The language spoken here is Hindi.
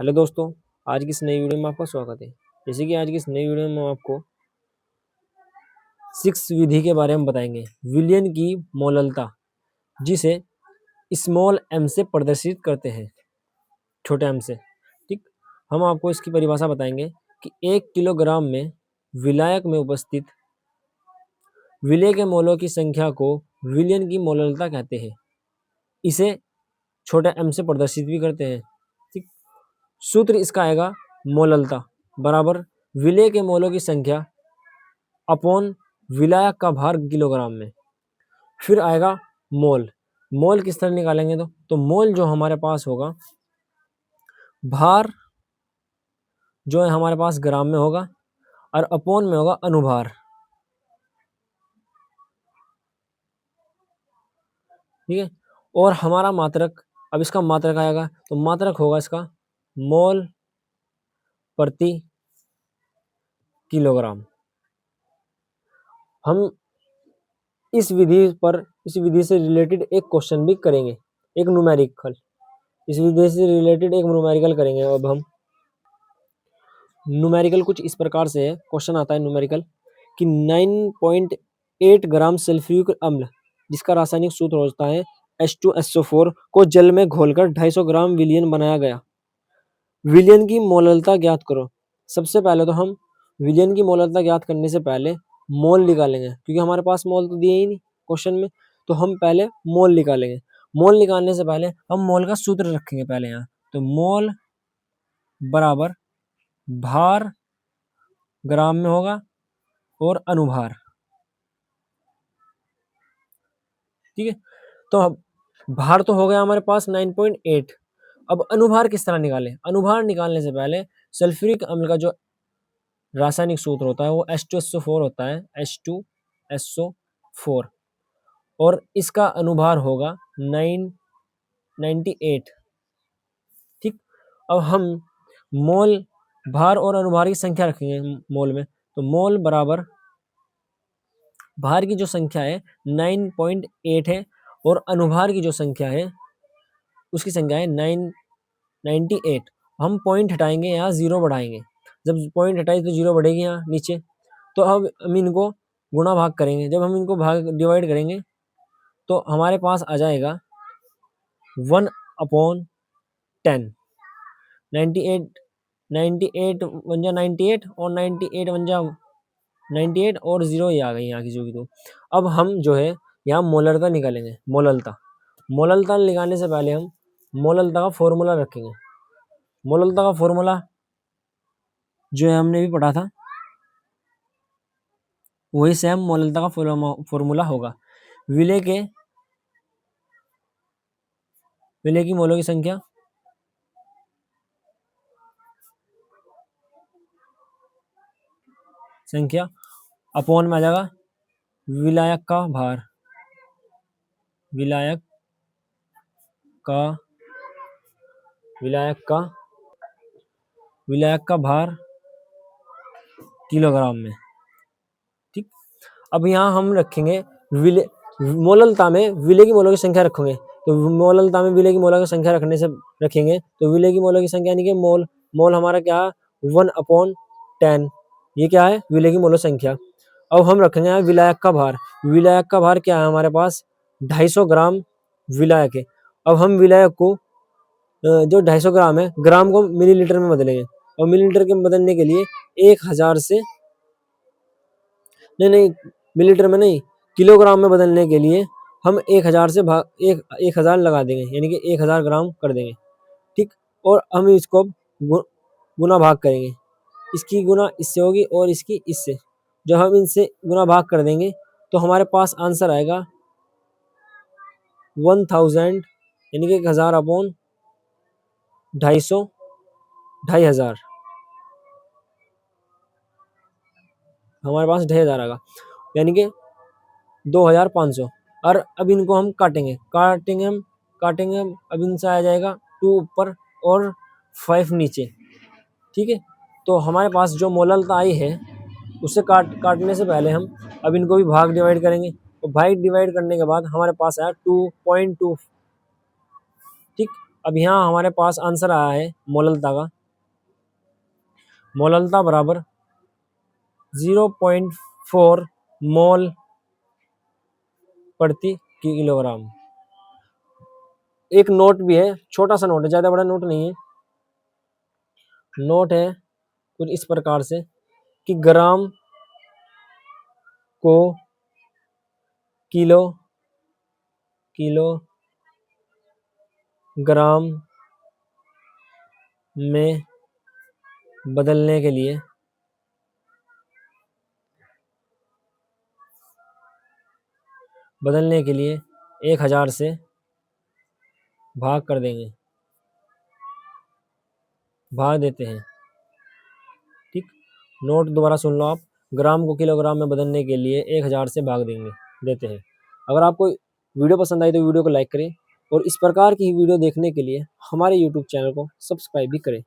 हेलो दोस्तों, आज की इस नई वीडियो में आपका स्वागत है। जैसे कि आज की इस नई वीडियो में हम आपको 6 विधि के बारे में बताएंगे। विलयन की मोललता, जिसे स्मॉल m से प्रदर्शित करते हैं, छोटे m से। ठीक, हम आपको इसकी परिभाषा बताएंगे कि 1 किलोग्राम में विलायक में उपस्थित विलय के मोलों की संख्या को विलयन की मोललता कहते हैं। इसे छोटे m से प्रदर्शित भी करते हैं। ठीक, सूत्र इसका आएगा मोललता बराबर विलय के मोलों की संख्या अपॉन विलायक का भार किलोग्राम में। फिर आएगा मोल। मोल किस तरह निकालेंगे तो मोल जो हमारे पास होगा, भार जो है हमारे पास ग्राम में होगा और अपॉन में होगा अनुभार। ठीक है, और हमारा मात्रक, अब इसका मात्रक आएगा तो मात्रक होगा इसका मोल प्रति किलोग्राम। हम इस विधि से रिलेटेड एक क्वेश्चन भी करेंगे, एक न्यूमेरिकल। इस विधि से रिलेटेड एक न्यूमेरिकल करेंगे। अब हम न्यूमेरिकल कुछ इस प्रकार से है, क्वेश्चन आता है न्यूमेरिकल कि 9.8 ग्राम सल्फ्यूरिक अम्ल, जिसका रासायनिक सूत्र होता है H2SO4, को जल में घोलकर 250 ग्राम विलयन बनाया गया। विलयन की मोललता ज्ञात करो। सबसे पहले तो हम विलयन की मोललता ज्ञात करने से पहले मोल निकालेंगे, क्योंकि हमारे पास मोल तो दिए ही नहीं क्वेश्चन में, तो हम पहले मोल निकालेंगे। मोल निकालने से पहले हम मोल का सूत्र रखेंगे पहले यहाँ। तो मोल बराबर भार ग्राम में होगा और अनुभार। ठीक है, तो अब भार तो हो गया हमारे पास 9.8। अब अनुभार किस तरह निकालें? अनुभार निकालने से पहले सल्फ्यूरिक अम्ल का जो रासायनिक सूत्र होता है वो H2SO4 होता है, H2SO4, और इसका अनुभार होगा 998। ठीक, अब हम मोल, भार और अनुभार की संख्या रखेंगे मोल में। तो मोल बराबर भार की जो संख्या है 9.8 है और अनुभार की जो संख्या है उसकी संख्या है 998। हम पॉइंट हटाएंगे, यहाँ जीरो बढ़ाएंगे। जब पॉइंट हटाए तो जीरो बढ़ेगी यहाँ नीचे। तो अब हम इनको गुणा भाग करेंगे। जब हम इनको भाग डिवाइड करेंगे तो हमारे पास आ जाएगा 1/10। 98 वन जा 98 और 98 वन जा 98 और जीरो ही आ गई यहाँ की जो भी। तो अब हम जो है यहाँ मोललता निकालेंगे। मोललता निकालने से पहले हम मोललता का फॉर्मूला रखेंगे। मोललता का फॉर्मूला जो है हमने भी पढ़ा था, वही सेम मोललता का फॉर्मूला होगा। विलय की मोलों की संख्या अपॉन में आ जाएगा विलायक का भार किलोग्राम में। ठीक, अब यहाँ हम रखेंगे विलय मोललता में विलय की मोलों की संख्या रखेंगे। तो मोललता में विलय की मोलों की संख्या रखने से रखेंगे तो विलय की मोलों की संख्या यानी कि मोल हमारा क्या है 1/10। ये क्या है? विलय की मोलों संख्या। अब हम रखेंगे यहाँ विलायक का भार। विलायक का भार क्या है हमारे पास? 250 ग्राम विलायक है। अब हम विलायक को जो 250 ग्राम है, ग्राम को मिलीलीटर में बदलेंगे। और मिलीलीटर के बदलने के लिए 1000 से नहीं, मिलीलीटर में नहीं, किलोग्राम में बदलने के लिए हम 1000 से 1000 लगा देंगे, यानी कि 1000 ग्राम कर देंगे। ठीक, और हम इसको गुना भाग करेंगे। इसकी गुना इससे होगी और इसकी इससे। जब हम इनसे गुना भाग कर देंगे तो हमारे पास आंसर आएगा 1000, यानी कि 1000 अपॉन 250, 2500। हमारे पास 2500 आएगा, यानी कि 2500। और अब इनको हम काटेंगे। अब इनसे आ जाएगा 2 ऊपर और 5 नीचे। ठीक है, तो हमारे पास जो मोललता आई है उससे काटने से पहले हम अब इनको भी भाग डिवाइड करेंगे। और भाग डिवाइड करने के बाद हमारे पास आया 2.2। ठीक, अब यहाँ हमारे पास आंसर आया है मोललता का। मोललता बराबर 0.4 मोल प्रति किलोग्राम। एक नोट भी है, छोटा सा नोट है, ज़्यादा बड़ा नोट नहीं है। नोट है कुछ इस प्रकार से कि ग्राम को किलोग्राम में बदलने के लिए 1000 से भाग कर देंगे, भाग देते हैं। ठीक, नोट दोबारा सुन लो आप। ग्राम को किलोग्राम में बदलने के लिए 1000 से भाग देते हैं। अगर आपको वीडियो पसंद आई तो वीडियो को लाइक करें और इस प्रकार की वीडियो देखने के लिए हमारे यूट्यूब चैनल को सब्सक्राइब भी करें।